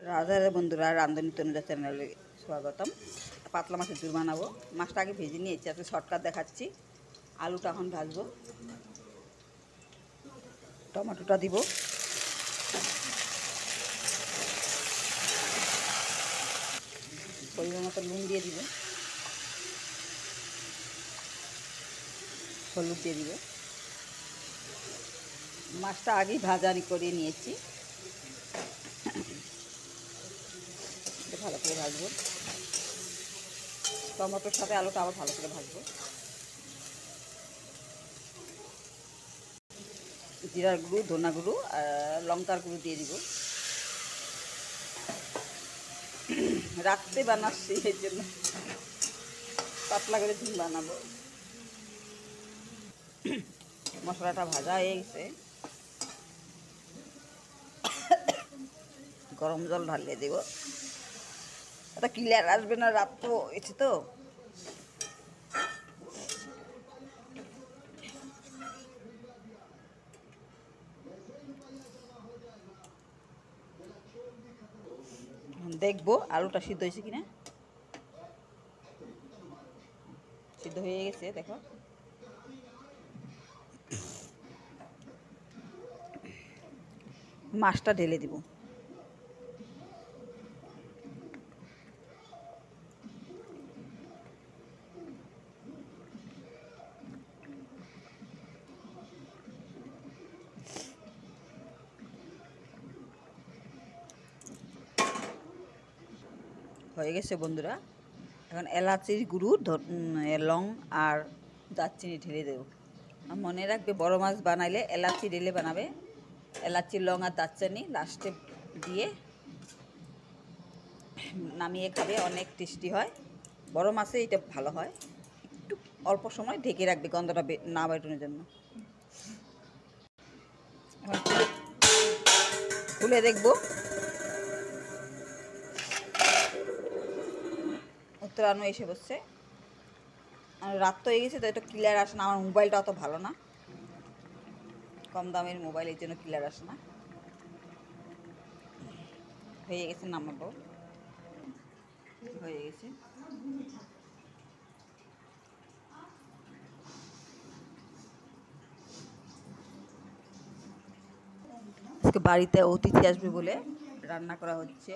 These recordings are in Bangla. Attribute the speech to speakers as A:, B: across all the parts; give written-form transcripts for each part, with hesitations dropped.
A: রাধা রাধা বন্ধুরা, রান্ধনী তনুজা চ্যানেলে স্বাগতম। পাতলা মাছের ঝোল বানাবো। মাছটা আগে ভেজে নিয়েছি, আজকে শর্টকাট দেখাচ্ছি। আলুটা এখন ভাজবো, টমেটোটা দিব, পরিমাণ মতো নুন দিয়ে দিব, হলুদ দিয়ে দিব। মাছটা আগেই ভাজানি করে নিয়েছি, ভালো করে ভাজবো। টমেটোর সাথে আলুটা আবার ভালো করে ভাজবো। জিরার গুঁড়ো, ধনা গুঁড়ো আর লঙ্কার গুঁড়ো দিয়ে দিব। রাত্রে বানাচ্ছি, এর জন্য পাতলা করে ঝোল বানাবো। মশলাটা ভাজা হয়ে গেছে, গরম জল ঢালিয়ে দেব। এটা ক্লিয়ার আসবে না, রাত তো হয়েছে তো। দেখবো আলুটা সিদ্ধ হয়েছে কিনা। সিদ্ধ হয়ে গেছে, দেখো। মাছটা ঢেলে দিব। হয়ে গেছে বন্ধুরা। এখন এলাচির গুঁড়ো, লং আর দারচিনি ঢেলে দেবো। আর মনে রাখবে, বড় মাছ বানাইলে এলাচি ঢেলে বানাবে। এলাচি, লং আর দারচিনি লাস্টে দিয়ে নামিয়ে খাবে, অনেক টেস্টি হয়। বড় মাছে এটা ভালো হয়। একটু অল্প সময় ঢেকে রাখবে গন্ধটা না বেরোনোর জন্য। খুলে দেখবো, উত্তরানো এসে বসছে। আর রাত তো হয়ে গেছে, তো এটা ক্লিয়ার আসে না। আমার মোবাইলটা অত ভালো না, কম দামের মোবাইল, এই জন্য ক্লিয়ার আসে না। হয়ে গেছে, নামাবো। হয়ে গেছে। আজকে বাড়িতে অতিথি আসবে বলে রান্না করা হচ্ছে।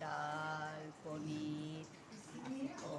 A: ডাল, পনির ও